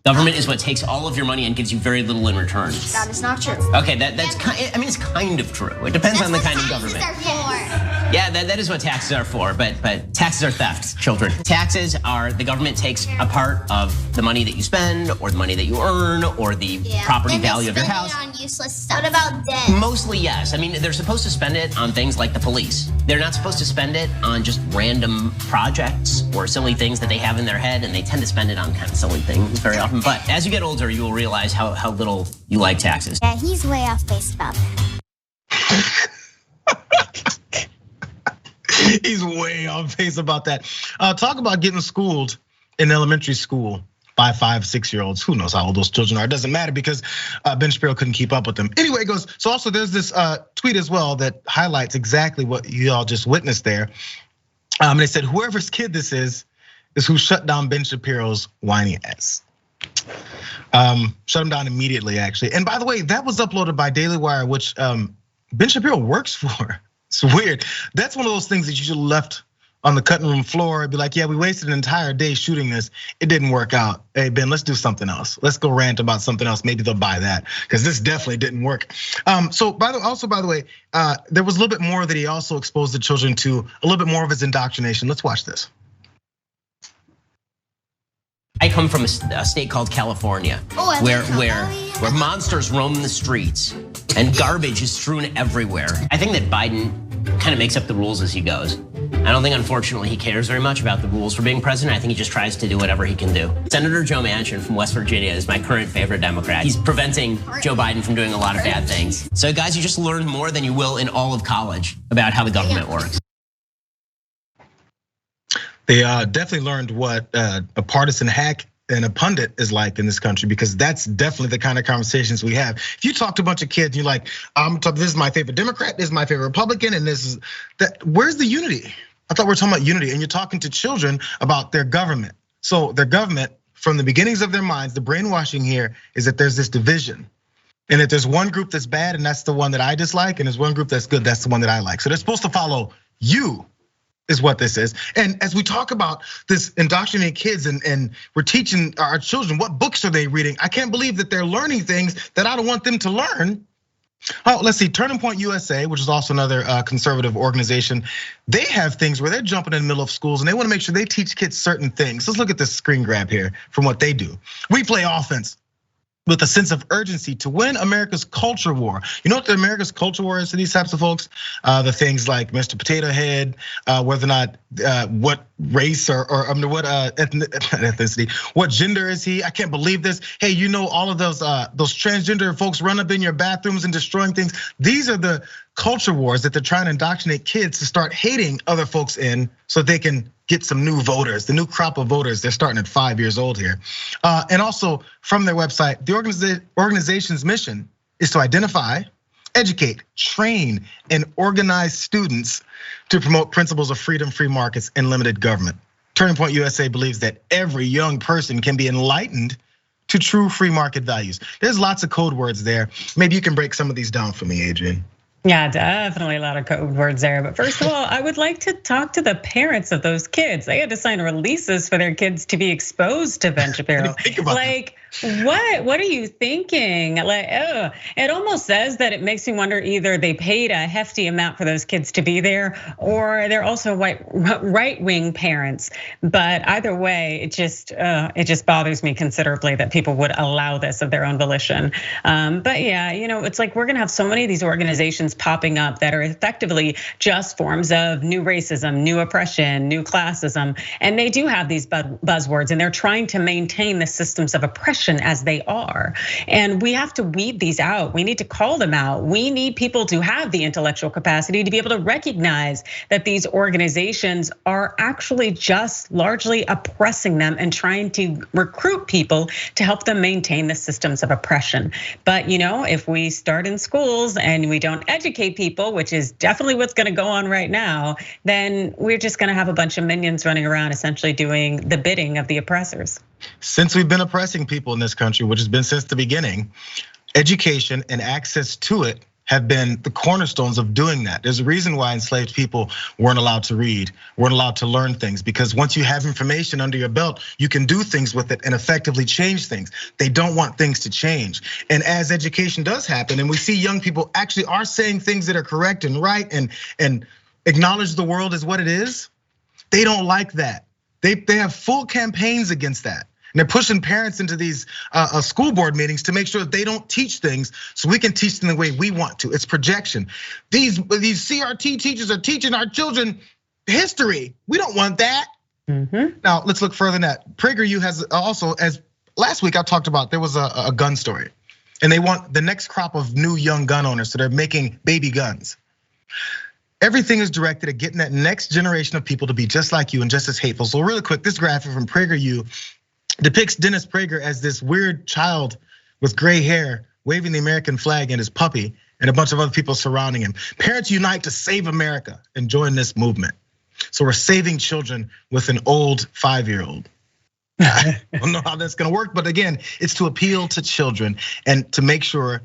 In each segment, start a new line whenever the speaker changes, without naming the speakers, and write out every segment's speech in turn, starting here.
Government is what takes all of your money and gives you very little in return.
That is not true.
Okay, that's kind. I mean, it's kind of true. It depends on the kind of government. Yeah, that is what taxes are for. But taxes are theft, children. Taxes are the government takes a part of the money that you spend, or the money that you earn, or the property value of your house.
On useless stuff. What about debt?
Mostly yes. I mean, they're supposed to spend it on things like the police. They're not supposed to spend it on just random projects or silly things that they have in their head, and they tend to spend it on kind of silly things very often. But as you get older, you will realize how little you like taxes.
Yeah, he's way off base about that.
He's way off base about that. Talk about getting schooled in elementary school by 5, 6-year-olds. Who knows how old those children are? It doesn't matter because Ben Shapiro couldn't keep up with them. Anyway, it goes. So also there's this tweet as well that highlights exactly what you all just witnessed there. And they said whoever's kid this is who shut down Ben Shapiro's whiny ass. Shut him down immediately, actually. And by the way, that was uploaded by Daily Wire, which Ben Shapiro works for. It's weird. That's one of those things that you should have left on the cutting room floor. It'd be like, yeah, we wasted an entire day shooting this. It didn't work out. Hey, Ben, let's do something else. Let's go rant about something else. Maybe they'll buy that because this definitely didn't work. So by the way, there was a little bit more that he also exposed the children to, a little bit more of his indoctrination. Let's watch this.
I come from a state called California, where monsters roam the streets and garbage is strewn everywhere. I think that Biden kind of makes up the rules as he goes. I don't think, unfortunately, he cares very much about the rules for being president. I think he just tries to do whatever he can do. Senator Joe Manchin from West Virginia is my current favorite Democrat. He's preventing Joe Biden from doing a lot of bad things. So guys, you just learned more than you will in all of college about how the government works.
They definitely learned what a partisan hack and a pundit is like in this country, because that's definitely the kind of conversations we have. If you talk to a bunch of kids, you're like, this is my favorite Democrat, this is my favorite Republican, and this is that. Where's the unity? I thought we were talking about unity, and you're talking to children about their government. So their government, from the beginnings of their minds, the brainwashing here is that there's this division. And that there's one group that's bad, and that's the one that I dislike, and there's one group that's good, that's the one that I like. So they're supposed to follow you, is what this is. And as we talk about this indoctrinating kids and we're teaching our children, what books are they reading? I can't believe that they're learning things that I don't want them to learn. Oh, let's see, Turning Point USA, which is also another conservative organization. They have things where they're jumping in the middle of schools and they wanna make sure they teach kids certain things. Let's look at this screen grab here from what they do. We play offense with a sense of urgency to win America's culture war. You know what the America's culture war is to these types of folks? The things like Mr. Potato Head, whether or not what race or what ethnicity, what gender is he? I can't believe this. Hey, you know all of those transgender folks run up in your bathrooms and destroying things. These are the culture wars that they're trying to indoctrinate kids to start hating other folks in, so they can get some new voters, the new crop of voters. They're starting at 5 years old here. And also from their website, the organization's mission is to identify, educate, train, and organize students to promote principles of freedom, free markets, and limited government. Turning Point USA believes that every young person can be enlightened to true free market values. There's lots of code words there. Maybe you can break some of these down for me, Adrian.
Yeah, definitely a lot of code words there. But first of all, I would like to talk to the parents of those kids. They had to sign releases for their kids to be exposed to Ben Shapiro. Like, what are you thinking? Like, it almost says that it makes me wonder either they paid a hefty amount for those kids to be there, or they're also right-wing parents. But either way, it just bothers me considerably that people would allow this of their own volition. But yeah, it's like we're gonna have so many of these organizations popping up that are effectively just forms of new racism, new oppression, new classism, and they do have these buzzwords, and they're trying to maintain the systems of oppression as they are. And we have to weed these out. We need to call them out. We need people to have the intellectual capacity to be able to recognize that these organizations are actually just largely oppressing them and trying to recruit people to help them maintain the systems of oppression. But if we start in schools and we don't educate people, which is definitely what's gonna go on right now, then we're just gonna have a bunch of minions running around essentially doing the bidding of the oppressors.
Since we've been oppressing people in this country, which has been since the beginning, education and access to it have been the cornerstones of doing that. There's a reason why enslaved people weren't allowed to read, weren't allowed to learn things, because once you have information under your belt, you can do things with it and effectively change things. They don't want things to change. And as education does happen, and we see young people actually are saying things that are correct and right and acknowledge the world as what it is, they don't like that. They have full campaigns against that. And they're pushing parents into these school board meetings to make sure that they don't teach things so we can teach them the way we want to. It's projection. These CRT teachers are teaching our children history. We don't want that. Now let's look further than that. PragerU has also, as last week I talked about, there was a gun story. And they want the next crop of new young gun owners, so they're making baby guns. Everything is directed at getting that next generation of people to be just like you and just as hateful. So really quick, this graphic from PragerU depicts Dennis Prager as this weird child with gray hair waving the American flag and his puppy and a bunch of other people surrounding him. Parents unite to save America and join this movement. So we're saving children with an old 5-year-old. I don't know how that's gonna work, but again, it's to appeal to children and to make sure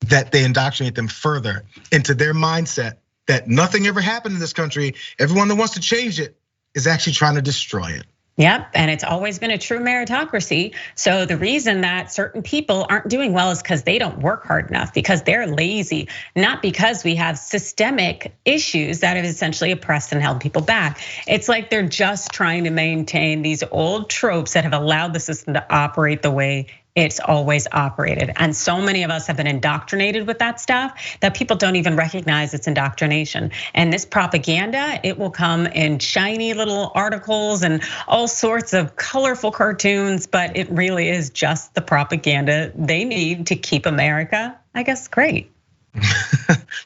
that they indoctrinate them further into their mindset that nothing ever happened in this country. Everyone that wants to change it is actually trying to destroy it.
Yep, and it's always been a true meritocracy. So the reason that certain people aren't doing well is because they don't work hard enough, because they're lazy, not because we have systemic issues that have essentially oppressed and held people back. It's like they're just trying to maintain these old tropes that have allowed the system to operate the way it's always operated. And so many of us have been indoctrinated with that stuff that people don't even recognize it's indoctrination. And this propaganda, it will come in shiny little articles and all sorts of colorful cartoons, but it really is just the propaganda they need to keep America, I guess, great.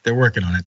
They're working on it.